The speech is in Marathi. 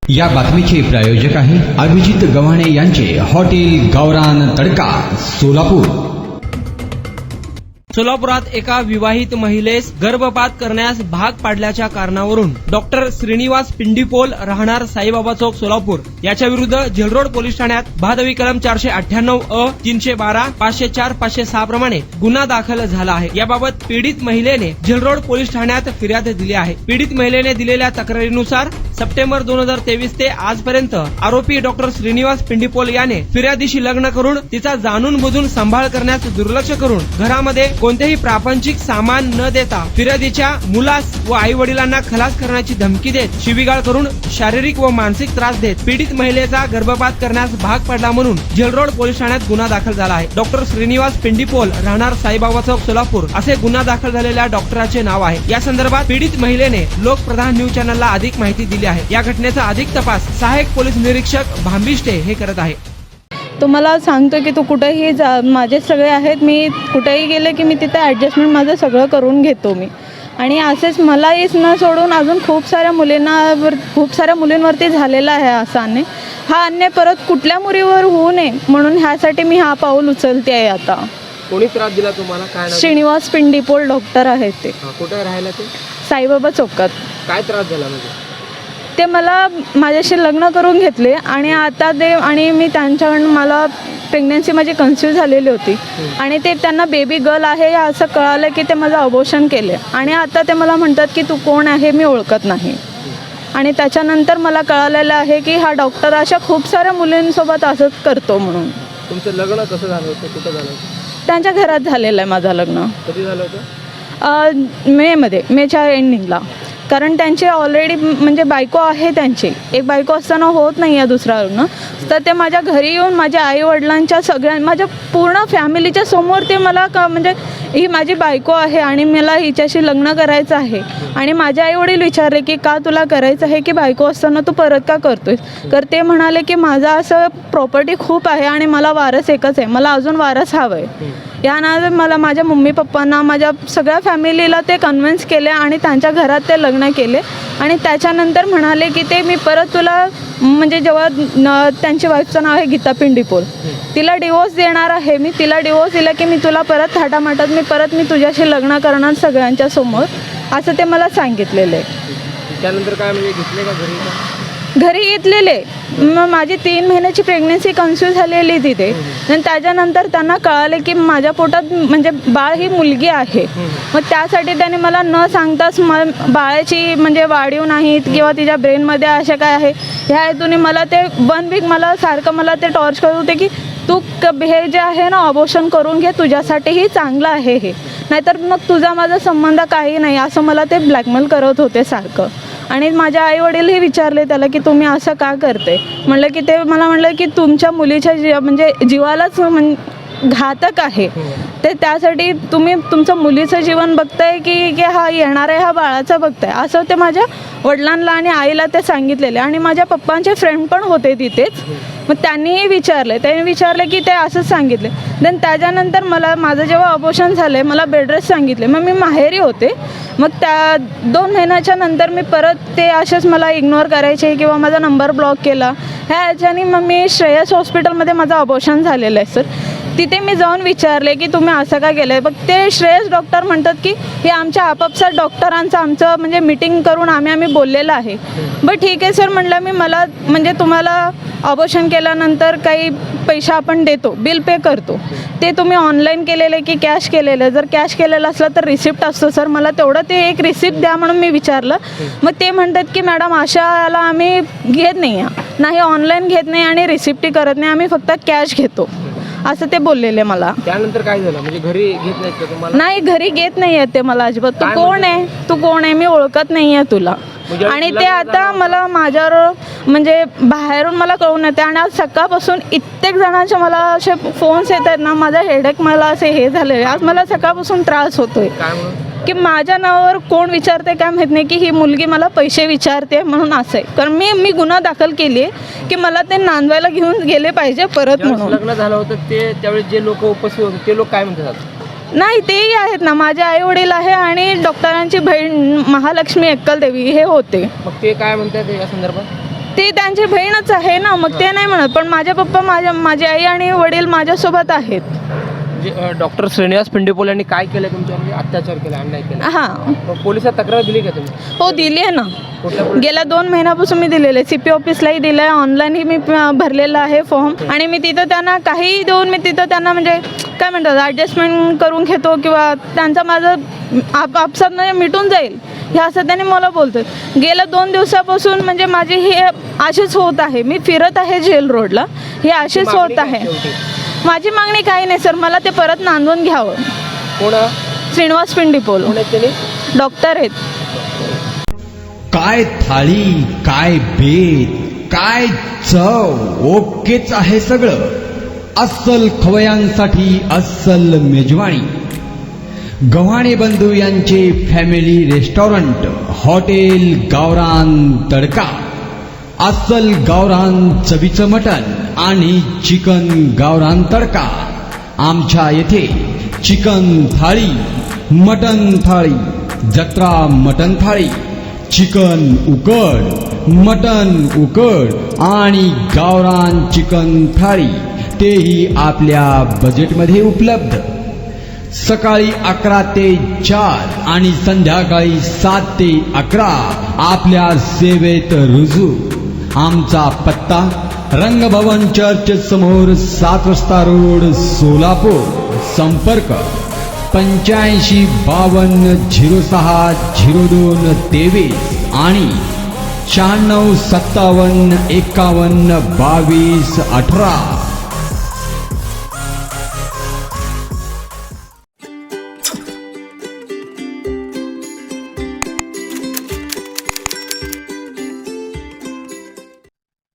या बातमीचे प्रायोजक आहे अभिजित गव्हाणे यांचे हॉटेल गावरान तडका सोलापूर। सोलापुरात एका विवाहित महिलेस गर्भपात करण्यास भाग पाडल्याच्या कारणावरून डॉक्टर श्रीनिवास पिंडीपोल राहणार साईबाबा चौक सोलापूर याच्या विरुद्ध जेलरोड पोलीस ठाण्यात भादवी कलम 498 अ 312 504 506 प्रमाणे गुन्हा दाखल झाला आहे। याबाबत पीडित महिलेने जेलरोड पोलीस ठाण्यात फिर्याद दिली आहे। पीडित महिलेने दिलेल्या तक्रारीनुसार सप्टेंबर 2023 ते आजपर्यंत आरोपी डॉक्टर श्रीनिवास पिंडीपोल याने फिर्यादीशी लग्न करून तिचा जाणून बुजून सांभाळ करण्यास दुर्लक्ष करून घरामध्ये कोणतेही प्रापंचिक सामान न देता फिर्यादीच्या मुलास व आई वडिलांना खलास करण्याची धमकी देत शिवीगाळ करून शारीरिक व मानसिक त्रास देत पीडित महिलेचा गर्भपात करण्यास भाग पडला म्हणून जेलरोड पोलीस ठाण्यात गुन्हा दाखल झाला आहे। डॉक्टर श्रीनिवास पिंडीपोल राहणार साईबाबा चौक सोलापूर असे गुन्हा दाखल झालेल्या डॉक्टराचे नाव आहे। या संदर्भात पीडित महिलेने लोकप्रधान न्यूज चॅनलला अधिक माहिती दिली आहे। या घटनेचा अधिक तपास सहाय्यक पोलीस निरीक्षक भांबिष्टे हे करत आहे। तो मला सांगतो की तू कुठेही जा, माझे सगळे आहेत, मी कुठेही गेले की मी तिथे ॲडजस्टमेंट माझं सगळं करून घेतो मी। आणि असेच मलाहीच न सोडून अजून खूप साऱ्या मुलींवरती झालेला आहे असा अन्याय। हा अन्याय परत कुठल्या मुलीवर होऊ नये म्हणून ह्यासाठी मी हा पाऊल उचलते आहे आता। कोणी त्रास दिला तुम्हाला? काय श्रीनिवास पिंडीपोल डॉक्टर आहेत ते। कुठे राहायला ते? साईबाबा चौकात। काय त्रास झाला म्हणजे? ते मला माझ्याशी लग्न करून घेतले आणि आता ते आणि मी त्यांच्याकडून मला प्रेग्नन्सी माझी कन्फ्यूज झालेली होती आणि ते त्यांना बेबी गर्ल आहे असं कळालं की ते माझं अबॉर्शन केले आणि आता ते मला म्हणतात की तू कोण आहे मी ओळखत नाही। आणि त्याच्यानंतर मला कळालेलं आहे की हा डॉक्टर अशा खूप साऱ्या मुलींसोबत असंच करतो म्हणून। तुमचं लग्न कसं झालं होतं? कुठं झालं होतं? त्यांच्या घरात झालेलं आहे माझं लग्न। कधी झालं होतं? मेच्या एंडिंगला। कारण त्यांची ऑलरेडी म्हणजे बायको आहे, त्यांची एक बायको असताना होत नाही आहे दुसरा लग्न, तर ते माझ्या घरी येऊन माझ्या आई वडिलांच्या माझ्या पूर्ण फॅमिलीच्या समोर ते मला म्हणजे ही माझी बायको आहे आणि मला हिच्याशी लग्न करायचं आहे। आणि माझे आई वडील विचारले की का तुला करायचं आहे की बायको असताना तू परत का करतोय? तर ते म्हणाले की माझा असं प्रॉपर्टी खूप आहे आणि मला वारस एकच आहे, मला अजून वारस हवं आहे। यानंतर मला माझ्या मम्मी पप्पांना माझ्या सगळ्या फॅमिलीला ते कन्व्हिन्स केले आणि त्यांच्या घरात ते लग्न केले आणि त्याच्यानंतर म्हणाले की ते मी परत तुला म्हणजे जेव्हा त्यांची वाईफचं नाव आहे गीता पिंडीपोल, तिला डिवोर्स देणार आहे मी, तिला डिवोर्स दिला की मी तुला परत थाटामाटात मी तुझ्याशी लग्न करणार सगळ्यांच्या समोर असं ते मला सांगितलेलं आहे। त्यानंतर काय म्हणजे घेतले का घरी घेतलेले? मग माझी 3 महिन्याची प्रेग्नन्सी कन्फ्यूज झालेली तिथे आणि त्याच्यानंतर त्यांना कळाले की माझ्या पोटात म्हणजे बाळ ही मुलगी आहे। मग त्यासाठी त्यांनी मला न सांगताच बाळाची म्हणजे वाढीव नाहीत किंवा तिच्या ब्रेनमध्ये अशा काय आहे ह्या हेतूने मला ते 1 वीक मला सारखं मला ते टॉर्च करत होते की तू हे जे आहे ना अबॉर्शन करून घे, तुझ्यासाठीही चांगलं आहे हे, नाहीतर मग तुझा माझा संबंध काही नाही असं मला ते ब्लॅकमेल करत होते सारखं। आणि माझ्या आई वडीलही विचारले त्याला की तुम्ही असं का करते? म्हणलं की ते मला म्हणलं की तुमच्या मुलीच्या म्हणजे जीवालाच घातक आहे ते, त्यासाठी तुम्ही तुमचं मुलीचं जीवन बघताय की हा येणार आहे हा बाळाचं बघताय असं ते माझ्या वडिलांना आणि आईला ते सांगितलेले। आणि माझ्या पप्पांचे फ्रेंड पण होते तिथेच, मग त्यांनी विचारले की ते असंच सांगितले। देन त्याच्यानंतर माझं जेव्हा अबॉर्शन झालं मला बेड रेस्ट सांगितले, मग मी माहेरी होते। मग त्या 2 महिन्याच्या नंतर मी परत ते असेच मला इग्नोर करायचे किंवा माझा नंबर ब्लॉक केला ह्या ह्याच्याने मग मी श्रेयस हॉस्पिटलमध्ये माझं अबॉर्शन झालेलं आहे सर। तिथे मी जाऊन विचारले की तुम्ही असं का केलं आहे? बघ ते श्रेयस डॉक्टर म्हणतात की हे आमच्या आपापसात डॉक्टरांचं आमचं म्हणजे मीटिंग करून आम्ही बोललेलं आहे। बरं ठीक आहे सर म्हटलं मी मला म्हणजे तुम्हाला अबॉर्शन केल्यानंतर काही पैसा आपण देतो, बिल पे करतो, ते तुम्ही ऑनलाईन केलेलं की कॅश केलेलं? जर कॅश केलेलं असलं तर रिसिप्ट असतो सर, मला तेवढं ते एक रिसिप्ट द्या म्हणून मी विचारलं। मग ते म्हणतात की मॅडम अशाला आम्ही घेत नाही ऑनलाईन घेत नाही आणि रिसिप्टही करत नाही, आम्ही फक्त कॅश घेतो असं ते बोललेले मला। त्यानंतर काय झालं म्हणजे घरी घेत नाहीत का तुम्हाला? नाही घरी घेत नाही आहे ते मला अजिबात। तू कोण आहे मी ओळखत नाही आहे तुला। आणि ते आता मला माझ्यावर म्हणजे बाहेरून मला कळून येते आणि आज सकाळपासून कित्येक जणांचे मला असे फोन्स येत आहेत ना, माझा हेडेक मला असे हे झाले, आज मला सकाळपासून त्रास होतोय की माझ्या नावावर कोण विचारते काय माहीत नाही की ही मुलगी मला पैसे विचारते म्हणून असं आहे। कारण मी गुन्हा दाखल केली आहे की मला ते नांदवायला घेऊन गेले पाहिजे परत म्हणून। लग्न झालं होतं ते त्यावेळेस जे लोक उपस्थित होते ते लोक काय म्हणतात? नाही तेही आहेत ना, माझे आई वडील आहे आणि डॉक्टरांची बहीण महालक्ष्मी एक्कलदेवी हे होते। मग ते काय म्हणतात या संदर्भात? ती त्यांची बहीणच आहे ना, मग ते नाही म्हणत. पण माझे पप्पा, माझी आई आणि वडील माझ्यासोबत आहेत. म्हणजे डॉक्टर श्रीनिवास पिंडीपोल यांनी काय केलं तुमच्यावर, म्हणजे अत्याचार केला, अन्याय केला? हां, मग पोलिसात तक्रार दिली का तुम्ही? हो दिली आहे ना. कुठल्या गेल्या 2 महिन्यापासून मी दिलेले, CP ऑफिसलाही दिलं आहे, ऑनलाईनही मी भरलेला आहे फॉर्म. आणि मी तिथं त्यांना काहीही देऊन मी तिथं त्यांना म्हणजे काय म्हणतात ॲडजस्टमेंट करून घेतो किंवा त्यांचं माझं आपसात मिटून जाईल हे असं त्यांनी मला बोलतात. गेल्या 2 दिवसापासून म्हणजे माझी हे अशीच होत आहे. मी फिरत आहे जेल रोडला, हे अशीच होत आहे. माझी मागणी काही नाही सर, मला ते परत नांदवून घ्यावं. कोण? श्रीनिवास पिंडीपोल डॉक्टर आहेत. काय थाळी, काय बेत, काय चव, ओकेच आहे सगळं. अस्सल खवयांसाठी अस्सल मेजवानी. गव्हाणे बंधू यांचे फॅमिली रेस्टॉरंट हॉटेल गावरान तडका. अस्सल गावरान चवीचं मटण आणि चिकन गावरान तडका. आमच्या येथे चिकन थाळी, मटण थाळी, जत्रा मटण थाळी, चिकन उकड, मटण उकड आणि गावरान चिकन थाळी, तेही आपल्या बजेटमध्ये उपलब्ध. सकाळी 11 ते 4 आणि संध्याकाळी 7 ते 11 आपल्या सेवेत रुजू. आमचा पत्ता रंगभवन चर्च समोर 7 रस्ता रोड सोलापूर. संपर्क 85 52 06 02 23 आणि 96 57 51 22 18.